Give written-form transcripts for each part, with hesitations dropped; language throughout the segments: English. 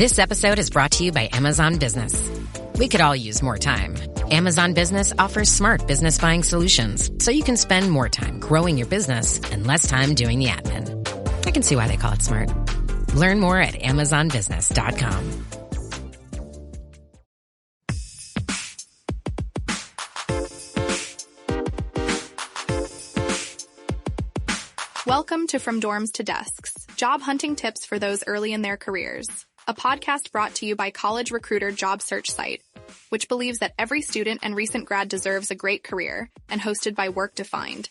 This episode is brought to you by Amazon Business. We could all use more time. Amazon Business offers smart business buying solutions, so you can spend more time growing your business and less time doing the admin. I can see why they call it smart. Learn more at amazonbusiness.com. Welcome to From Dorms to Desks, job hunting tips for those early in their careers. A podcast brought to you by College Recruiter job search site, which believes that every student and recent grad deserves a great career, and hosted by Work Defined.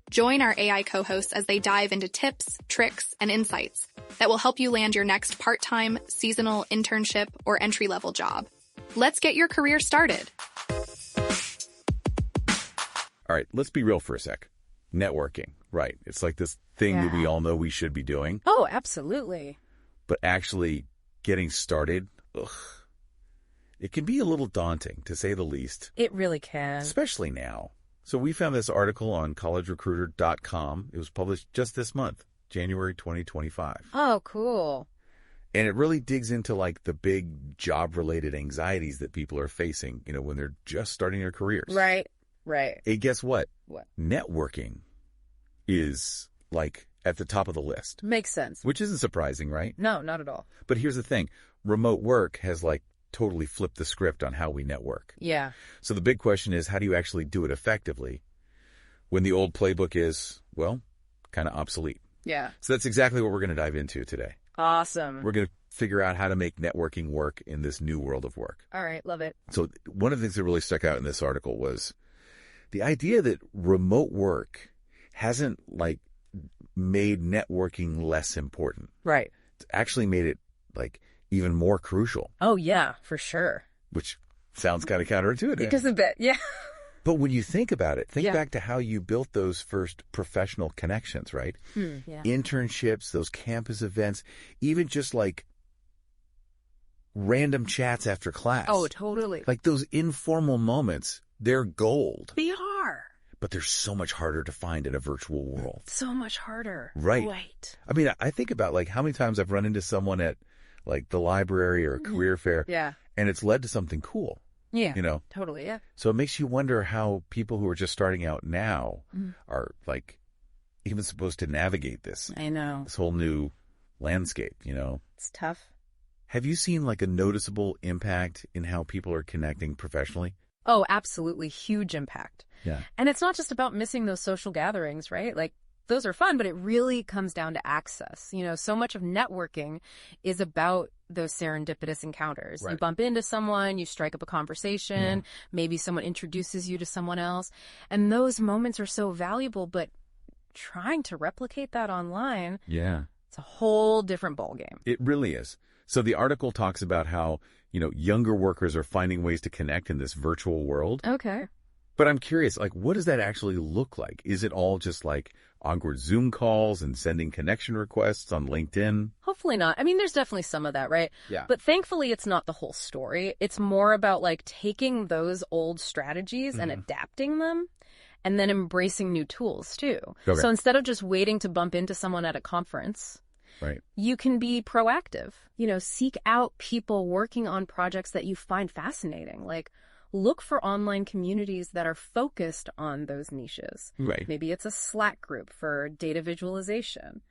Join our AI co-hosts as they dive into tips, tricks, and insights that will help you land your next part-time, seasonal, internship, or entry-level job. Let's get your career started. All right, let's be real for a sec. Networking, right. It's like this thing that we all know we should be doing. Oh, absolutely. But actually getting started, it can be a little daunting, to say the least. It really can. Especially now. So we found this article on collegerecruiter.com. It was published just this month, January 2025. Oh, cool. And it really digs into like the big job-related anxieties that people are facing, you know, when they're just starting their careers. Right. Hey, guess what? What? Networking is like at the top of the list. Makes sense. Which isn't surprising, right? No, not at all. But here's the thing. Remote work has like totally flipped the script on how we network. Yeah. So the big question is, how do you actually do it effectively when the old playbook is, well, kind of obsolete? Yeah. So that's exactly what we're going to dive into today. Awesome. We're going to figure out how to make networking work in this new world of work. All right. Love it. So one of the things that really stuck out in this article was the idea that remote work hasn't like made networking less important. Right. It's actually made it like even more crucial. Oh, yeah, for sure. Which sounds kind of counterintuitive. Just a bit, yeah. But when you think about it, think back to how you built those first professional connections, right? Yeah. Internships, those campus events, even just like random chats after class. Oh, totally. Like those informal moments, they're gold. They are. But they're so much harder to find in a virtual world. So much harder. Right. I mean, I think about like how many times I've run into someone at like the library or a career fair. Yeah. And it's led to something cool. Yeah. You know? Totally, yeah. So it makes you wonder how people who are just starting out now are like even supposed to navigate this. I know. This whole new landscape, you know? It's tough. Have you seen like a noticeable impact in how people are connecting professionally? Oh, absolutely. Huge impact. Yeah. And it's not just about missing those social gatherings, right? Like, those are fun, but it really comes down to access. You know, so much of networking is about those serendipitous encounters. Right. You bump into someone, you strike up a conversation, maybe someone introduces you to someone else. And those moments are so valuable, but trying to replicate that online, it's a whole different ballgame. It really is. So the article talks about how, you know, younger workers are finding ways to connect in this virtual world. Okay. But I'm curious, like, what does that actually look like? Is it all just like awkward Zoom calls and sending connection requests on LinkedIn? Hopefully not. I mean, there's definitely some of that, right? Yeah. But thankfully, it's not the whole story. It's more about like taking those old strategies and adapting them and then embracing new tools too. Okay. So instead of just waiting to bump into someone at a conference, Right. you can be proactive. You know, seek out people working on projects that you find fascinating. Like, look for online communities that are focused on those niches. Right. Maybe it's a Slack group for data visualization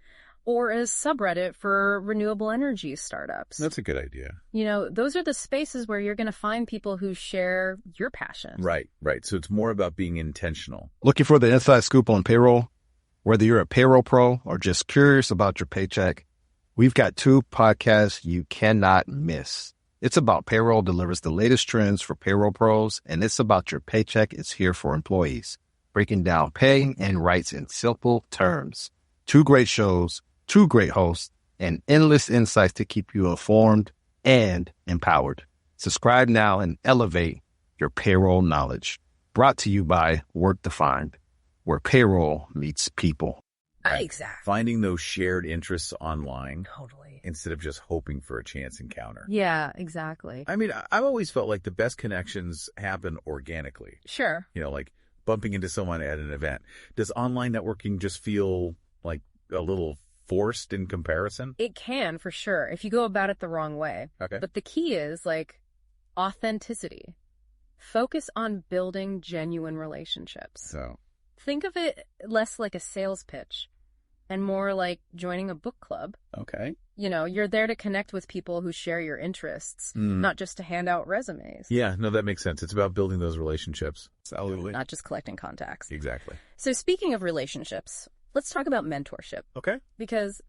or a subreddit for renewable energy startups. That's a good idea. You know, those are the spaces where you're going to find people who share your passion. Right. So it's more about being intentional. Looking for the inside scoop on payroll? Whether you're a payroll pro or just curious about your paycheck, we've got two podcasts you cannot miss. It's About Payroll delivers the latest trends for payroll pros, and It's About Your Paycheck is here for employees, breaking down pay and rights in simple terms. Two great shows, two great hosts, and endless insights to keep you informed and empowered. Subscribe now and elevate your payroll knowledge. Brought to you by Work Defined, where payroll meets people. Exactly. Finding those shared interests online. Totally. Instead of just hoping for a chance encounter. Yeah, exactly. I mean, I've always felt like the best connections happen organically. Sure. You know, like bumping into someone at an event. Does online networking just feel like a little forced in comparison? It can, for sure, if you go about it the wrong way. Okay. But the key is, like, authenticity. Focus on building genuine relationships. So Think of it less like a sales pitch and more like joining a book club. okay. You know, you're there to connect with people who share your interests, not just to hand out resumes. Yeah, no, that makes sense. It's about building those relationships. Absolutely. Not just collecting contacts. Exactly. So speaking of relationships, let's talk about mentorship. Okay. Because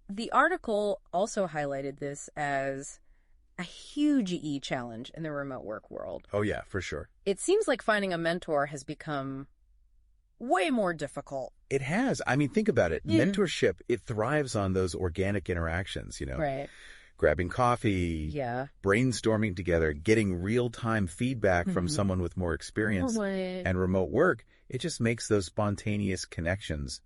the article also highlighted this as a huge challenge in the remote work world. Oh, yeah, for sure. It seems like finding a mentor has become way more difficult. It has. I mean, think about it. Yeah. Mentorship, it thrives on those organic interactions, Right. grabbing coffee, Yeah. brainstorming together, getting real-time feedback from someone with more experience. And remote work, it just makes those spontaneous connections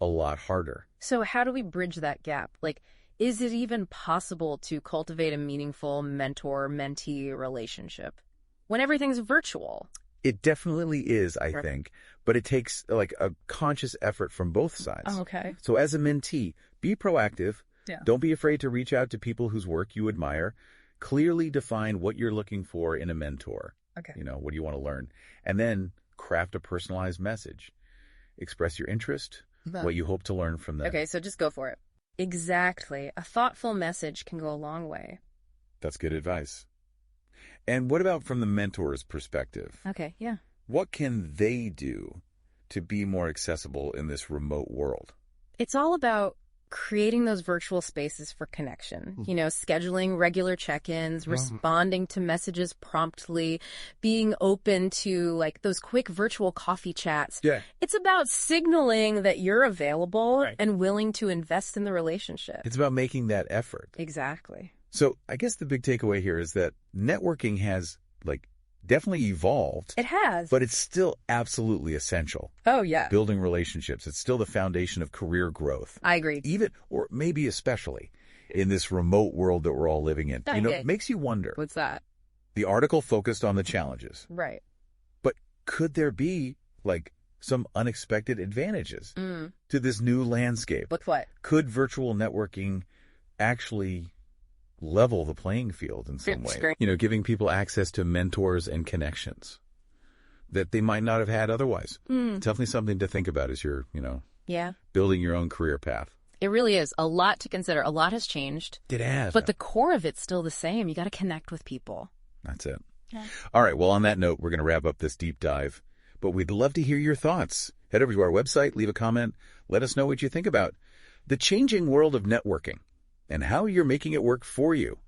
a lot harder. So how do we bridge that gap? Like, is it even possible to cultivate a meaningful mentor-mentee relationship when everything's virtual? It definitely is, I think, but it takes like a conscious effort from both sides. Oh, okay. So as a mentee, be proactive. Yeah. Don't be afraid to reach out to people whose work you admire. Clearly define what you're looking for in a mentor. Okay. What do you want to learn? And then craft a personalized message. Express your interest, what you hope to learn from them. Okay, so just go for it. Exactly. A thoughtful message can go a long way. That's good advice. And what about from the mentor's perspective? Okay, yeah. What can they do to be more accessible in this remote world? It's all about creating those virtual spaces for connection, scheduling regular check-ins, responding to messages promptly, being open to like those quick virtual coffee chats. Yeah. It's about signaling that you're available and willing to invest in the relationship. It's about making that effort. Exactly. So I guess the big takeaway here is that networking has definitely evolved. It has. But it's still absolutely essential. Oh, yeah. Building relationships. It's still the foundation of career growth. I agree. Even, or maybe especially, in this remote world that we're all living in. It makes you wonder. What's that? The article focused on the challenges. Right. But could there be, some unexpected advantages to this new landscape? Like what? Could virtual networking actually level the playing field in some way? Giving people access to mentors and connections that they might not have had otherwise. Definitely something to think about as you're, building your own career path. It really is. A lot to consider. A lot has changed. It has. But the core of it's still the same. You got to connect with people. That's it. Yeah. All right. Well, on that note, we're going to wrap up this deep dive. But we'd love to hear your thoughts. Head over to our website, leave a comment, let us know what you think about the changing world of networking and how you're making it work for you.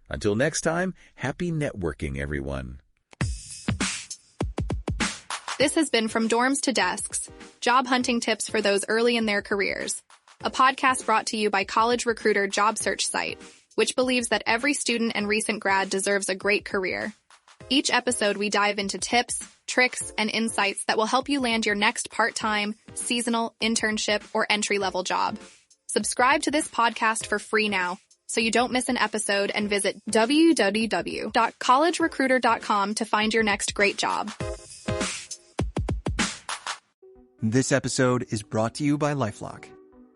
Until next time, happy networking, everyone. This has been From Dorms to Desks, job hunting tips for those early in their careers. A podcast brought to you by College Recruiter job search site, which believes that every student and recent grad deserves a great career. Each episode, we dive into tips, tricks, and insights that will help you land your next part-time, seasonal, internship, or entry-level job. Subscribe to this podcast for free now, so you don't miss an episode, and visit www.collegerecruiter.com to find your next great job. This episode is brought to you by LifeLock.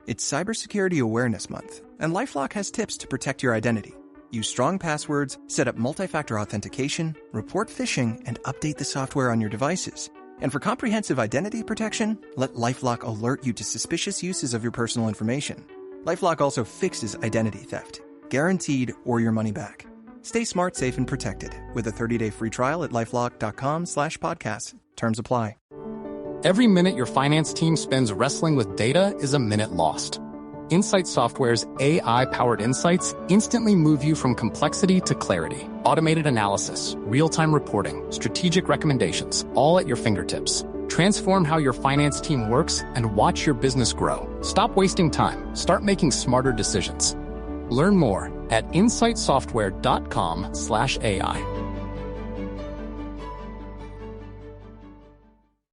It's Cybersecurity Awareness Month, and LifeLock has tips to protect your identity. Use strong passwords, set up multi-factor authentication, report phishing, and update the software on your devices. And for comprehensive identity protection, let LifeLock alert you to suspicious uses of your personal information. LifeLock also fixes identity theft, guaranteed or your money back. Stay smart, safe, and protected with a 30-day free trial at LifeLock.com/podcast. Terms apply. Every minute your finance team spends wrestling with data is a minute lost. Insight Software's AI-powered insights instantly move you from complexity to clarity. Automated analysis, real-time reporting, strategic recommendations, all at your fingertips. Transform how your finance team works and watch your business grow. Stop wasting time. Start making smarter decisions. Learn more at insightsoftware.com/AI.